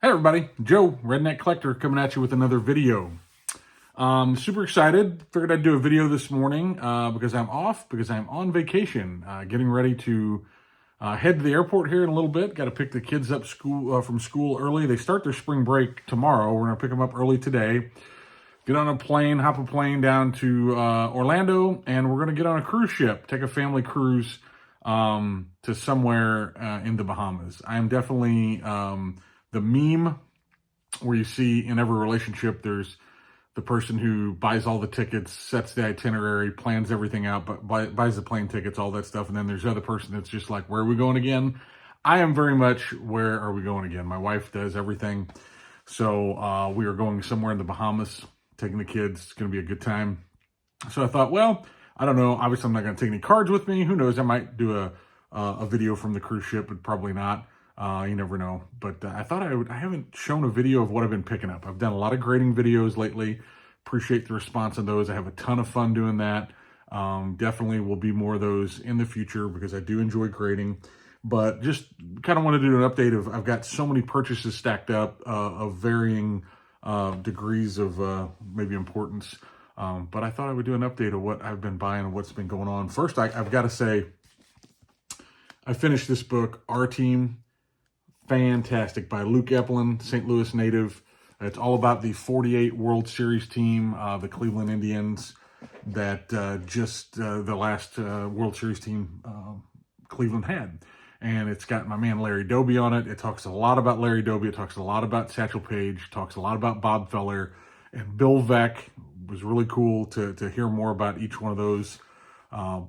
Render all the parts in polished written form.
Hey everybody, Joe, Redneck Collector, coming at you with another video. Super excited. Figured I'd do a video this morning because I'm off, because I'm on vacation, getting ready to head to the airport here in a little bit. Got to pick the kids up from school early. They start their spring break tomorrow. We're going to pick them up early today. Get on a plane, hop a plane down to Orlando, and we're going to get on a cruise ship, take a family cruise to somewhere in the Bahamas. I am definitely the meme where you see in every relationship, there's the person who buys all the tickets, sets the itinerary, plans everything out, but buys the plane tickets, all that stuff. And then there's the other person that's just like, where are we going again? I am very much, where are we going again? My wife does everything. So we are going somewhere in the Bahamas, taking the kids. It's going to be a good time. So I thought, well, I don't know. Obviously, I'm not going to take any cards with me. Who knows? I might do a video from the cruise ship, but probably not. You never know. But I thought I haven't shown a video of what I've been picking up. I've done a lot of grading videos lately. Appreciate the response on those. I have a ton of fun doing that. Definitely will be more of those in the future because I do enjoy grading. But just kind of want to do an update of, I've got so many purchases stacked up of varying degrees of maybe importance. But I thought I would do an update of what I've been buying and what's been going on. First, I've got to say, I finished this book, Our Team. Fantastic, by Luke Epplin, St. Louis native. It's all about the 48 World Series team, the Cleveland Indians, that the last World Series team Cleveland had. And it's got my man Larry Doby on it. It talks a lot about Larry Doby. It talks a lot about Satchel Paige. Talks a lot about Bob Feller. And Bill Veeck. Was really cool to hear more about each one of those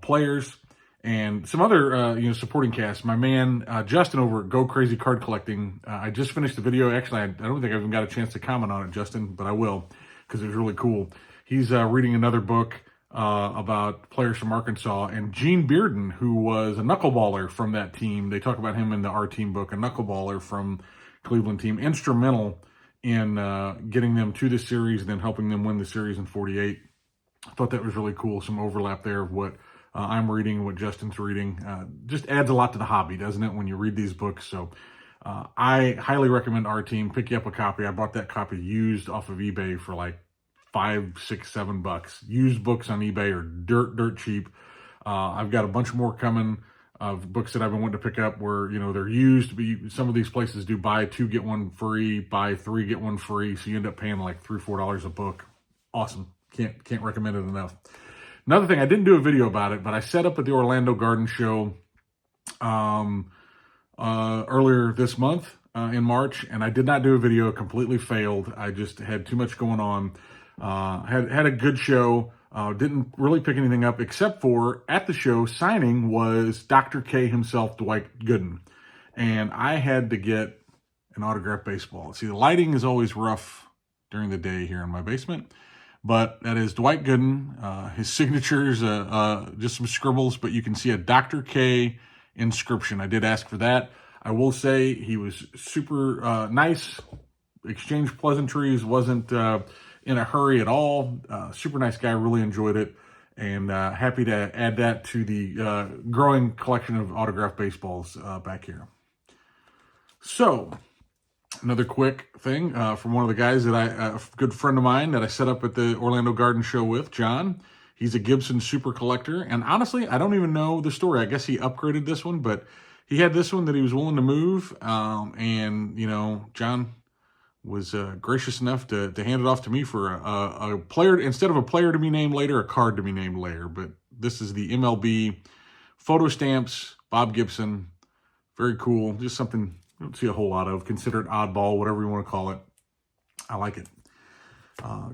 players. And some other, supporting cast. My man, Justin over at Go Crazy Card Collecting. I just finished the video. Actually, I don't think I even got a chance to comment on it, Justin, but I will because it was really cool. He's reading another book about players from Arkansas. And Gene Bearden, who was a knuckleballer from that team. They talk about him in the Our Team book, a knuckleballer from Cleveland team. Instrumental in getting them to the series and then helping them win the series in 48. I thought that was really cool. Some overlap there of what I'm reading, what Justin's reading. Just adds a lot to the hobby, doesn't it, when you read these books? So I highly recommend Our Team. Pick you up a copy. I bought that copy used off of eBay for like $5, $6, $7. Used books on eBay are dirt cheap. I've got a bunch more coming of books that I've been wanting to pick up where, they're used, but some of these places do buy 2, get 1 free, buy 3, get 1 free. So you end up paying like $3, $4 a book. Awesome. Can't recommend it enough. Another thing, I didn't do a video about it, but I set up at the Orlando Garden Show earlier this month in March, and I did not do a video. It completely failed. I just had too much going on. Had a good show. Didn't really pick anything up except for at the show signing was Dr. K himself, Dwight Gooden. And I had to get an autographed baseball. See, the lighting is always rough during the day here in my basement. But that is Dwight Gooden. His signatures, just some scribbles, but you can see a Dr. K inscription. I did ask for that. I will say he was super nice, exchanged pleasantries, wasn't in a hurry at all. Super nice guy, really enjoyed it. And happy to add that to the growing collection of autographed baseballs back here. So, another quick thing from one of the guys that a good friend of mine that I set up at the Orlando Garden Show with, John. He's a Gibson super collector. And honestly, I don't even know the story. I guess he upgraded this one, but he had this one that he was willing to move. John was gracious enough to hand it off to me for a player, instead of a player to be named later, a card to be named later. But this is the MLB photo stamps, Bob Gibson. Very cool. Just something I don't see a whole lot of. Consider it oddball, whatever you want to call it. I like it.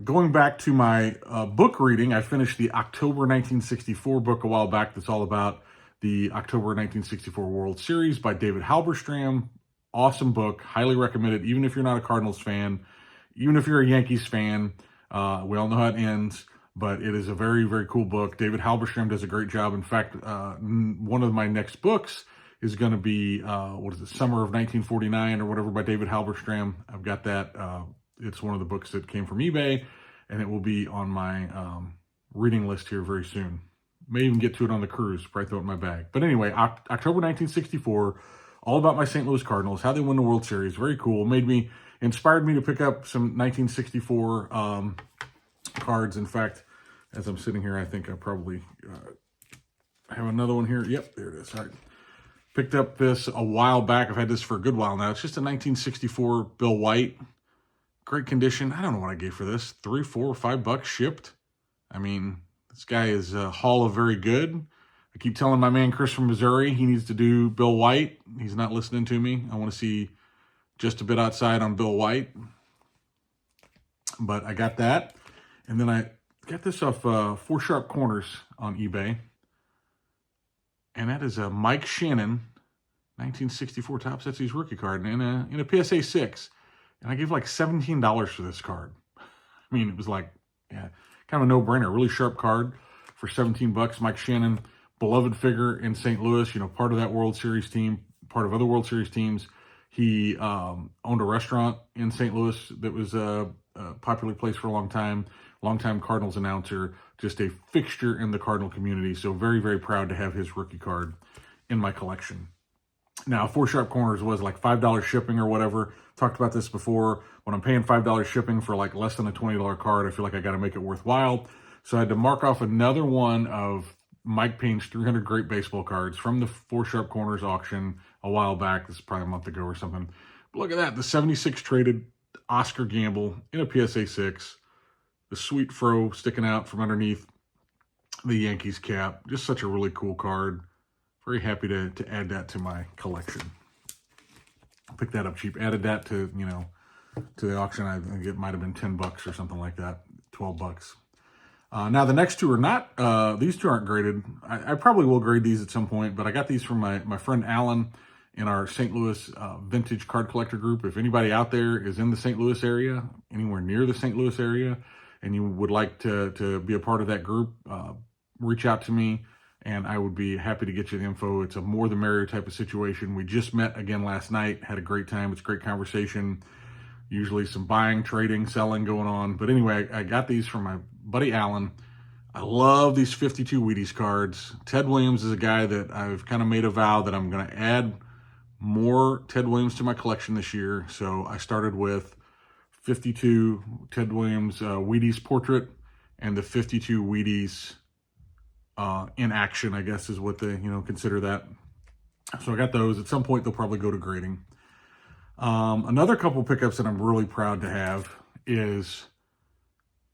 Going back to my book reading, I finished the October 1964 book a while back that's all about the October 1964 World Series by David Halberstam. Awesome book. Highly recommend it, even if you're not a Cardinals fan, even if you're a Yankees fan. We all know how it ends, but it is a very, very cool book. David Halberstam does a great job. In fact, one of my next books is going to be, Summer of 1949 or whatever by David Halberstam. I've got that. It's one of the books that came from eBay, and it will be on my reading list here very soon. May even get to it on the cruise, probably throw it in my bag. But anyway, October 1964, all about my St. Louis Cardinals, how they won the World Series. Very cool. Made me, inspired me to pick up some 1964 cards. In fact, as I'm sitting here, I think I probably have another one here. Yep, there it is. All right. Picked up this a while back. I've had this for a good while now. It's just a 1964 Bill White. Great condition. I don't know what I gave for this. $3, $4, $5 shipped. I mean, this guy is a Hall of Very Good. I keep telling my man Chris from Missouri he needs to do Bill White. He's not listening to me. I want to see Just a Bit Outside on Bill White. But I got that. And then I got this off 4 Sharp Corners on eBay. And that is a Mike Shannon 1964 Topps Etsy's rookie card in a PSA 6. And I gave like $17 for this card. I mean, it was like, yeah, kind of a no-brainer. Really sharp card for $17. Mike Shannon, beloved figure in St. Louis, you know, part of that World Series team, part of other World Series teams. He owned a restaurant in St. Louis that was a popular place for a long time. Longtime Cardinals announcer, just a fixture in the Cardinal community. So very, very proud to have his rookie card in my collection. Now, 4 Sharp Corners was like $5 shipping or whatever. Talked about this before. When I'm paying $5 shipping for like less than a $20 card, I feel like I got to make it worthwhile. So I had to mark off another one of Mike Payne's 300 Great Baseball cards from the 4 Sharp Corners auction a while back. This is probably a month ago or something. But look at that. The 76 traded Oscar Gamble in a PSA 6. The sweet fro sticking out from underneath the Yankees cap. Just such a really cool card. Very happy to add that to my collection. I picked that up cheap. Added that to, you know, to the auction. I think it might have been $10 or something like that. $12. Now the next two are not, these two aren't graded. I probably will grade these at some point, but I got these from my friend Alan in our St. Louis vintage card collector group. If anybody out there is in the St. Louis area, anywhere near the St. Louis area, and you would like to be a part of that group, reach out to me and I would be happy to get you the info. It's a more the merrier type of situation. We just met again last night, had a great time. It's a great conversation. Usually some buying, trading, selling going on. But anyway, I got these from my buddy Alan. I love these 52 Wheaties cards. Ted Williams is a guy that I've kind of made a vow that I'm going to add more Ted Williams to my collection this year. So I started with 52 Ted Williams Wheaties portrait and the 52 Wheaties in action, I guess is what they, you know, consider that. So I got those. At some point, they'll probably go to grading. Another couple pickups that I'm really proud to have is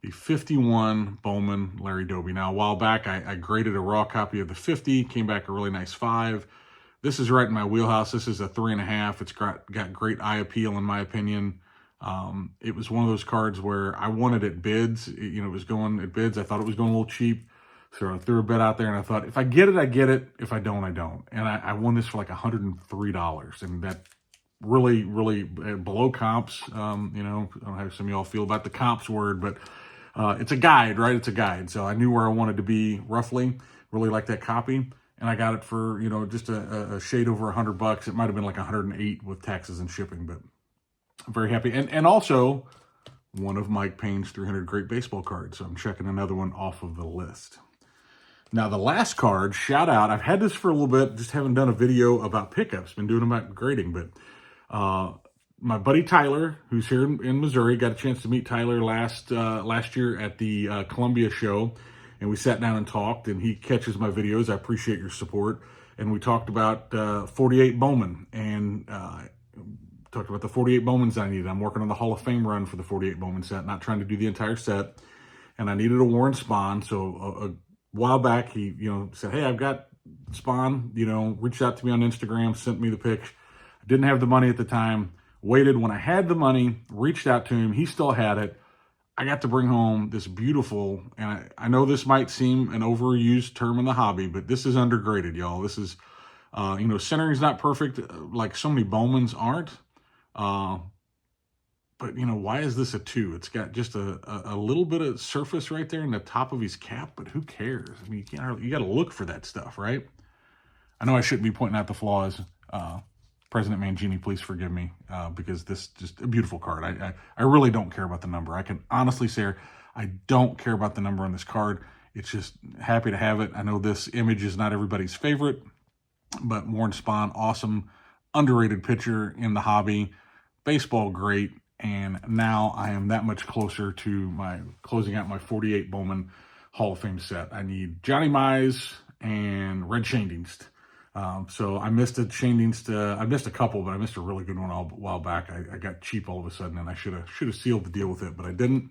the 51 Bowman Larry Doby. Now, a while back, I graded a raw copy of the 50, came back a really nice 5. This is right in my wheelhouse. This is a 3.5. It's got great eye appeal, in my opinion. It was one of those cards where I wanted at bids. It was going at bids. I thought it was going a little cheap. So I threw a bid out there and I thought, if I get it, I get it. If I don't, I don't. And I won this for like $103. And that really, really below comps. I don't know how some of y'all feel about the comps word, but it's a guide, right? It's a guide. So I knew where I wanted to be roughly. Really like that copy. And I got it for, just a shade over $100. It might have been like 108 with taxes and shipping, but I'm very happy. And also one of Mike Payne's 300 Great Baseball cards. So I'm checking another one off of the list. Now, the last card, shout out. I've had this for a little bit, just haven't done a video about pickups. Been doing them about grading, but my buddy Tyler, who's here in Missouri, got a chance to meet Tyler last year at the Columbia show, and we sat down and talked, and he catches my videos. I appreciate your support. And we talked about 48 Bowman, and talked about the 48 Bowmans I needed. I'm working on the Hall of Fame run for the 48 Bowman set, not trying to do the entire set. And I needed a Warren Spahn, so a while back, he, said, hey, I've got Spahn, reached out to me on Instagram, sent me the pic. I didn't have the money at the time, waited. When I had the money, reached out to him. He still had it. I got to bring home this beautiful, and I know this might seem an overused term in the hobby, but this is undergraded, y'all. This is, centering is not perfect, like so many Bowmans aren't. But, why is this a 2? It's got just a little bit of surface right there in the top of his cap, but who cares? I mean, you got to look for that stuff, right? I know I shouldn't be pointing out the flaws. President Mangini, please forgive me, because this is just a beautiful card. I really don't care about the number. I can honestly say I don't care about the number on this card. It's just happy to have it. I know this image is not everybody's favorite, but Warren Spahn, awesome, underrated pitcher in the hobby. Baseball, great. And now I am that much closer to closing out my 48 Bowman Hall of Fame set. I need Johnny Mize and Red Schoendienst. So I missed a Schoendienst. I missed a couple, but I missed a really good one a while back. I got cheap all of a sudden, and I should have sealed the deal with it, but I didn't.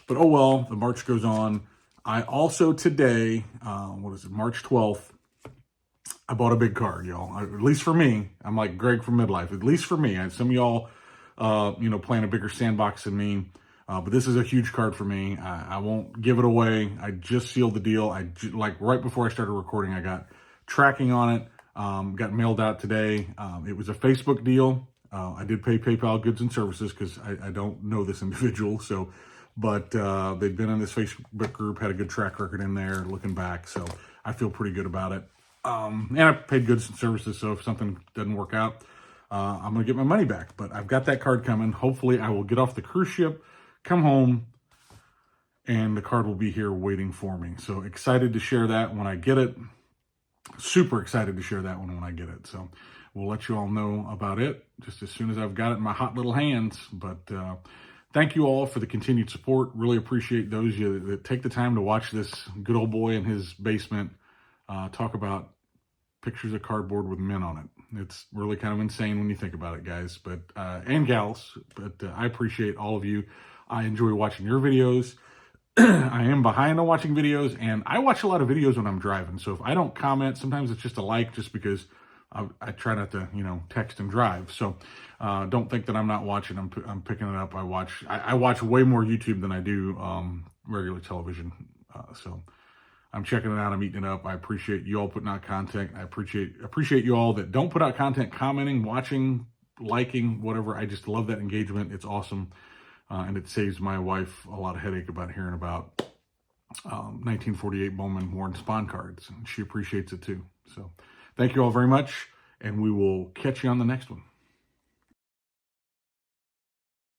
But oh well, the March goes on. I also today, March 12th, I bought a big card, y'all. At least for me. I'm like Greg from Midlife. At least for me. Some of y'all, playing a bigger sandbox than me. But this is a huge card for me. I won't give it away. I just sealed the deal. Like right before I started recording, I got tracking on it. Got mailed out today. It was a Facebook deal. I did pay PayPal goods and services because I don't know this individual. But they've been in this Facebook group, had a good track record in there looking back. So I feel pretty good about it. And I paid goods and services. So if something doesn't work out, I'm going to get my money back. But I've got that card coming. Hopefully I will get off the cruise ship, come home, and the card will be here waiting for me. So excited to share that when I get it. Super excited to share that one when I get it. So we'll let you all know about it just as soon as I've got it in my hot little hands. But thank you all for the continued support. Really appreciate those of you that take the time to watch this good old boy in his basement talk about pictures of cardboard with men on it. It's really kind of insane when you think about it, guys, but and gals. But I appreciate all of you. I enjoy watching your videos. I am behind on watching videos, and I watch a lot of videos when I'm driving. So if I don't comment, sometimes it's just a like, just because I try not to, text and drive. So don't think that I'm not watching. I'm picking it up. I watch way more YouTube than I do regular television. So I'm checking it out. I'm eating it up. I appreciate you all putting out content. I appreciate you all that don't put out content, commenting, watching, liking, whatever. I just love that engagement. It's awesome. And it saves my wife a lot of headache about hearing about 1948 Bowman Warren Spahn cards. And she appreciates it too. So thank you all very much. And we will catch you on the next one.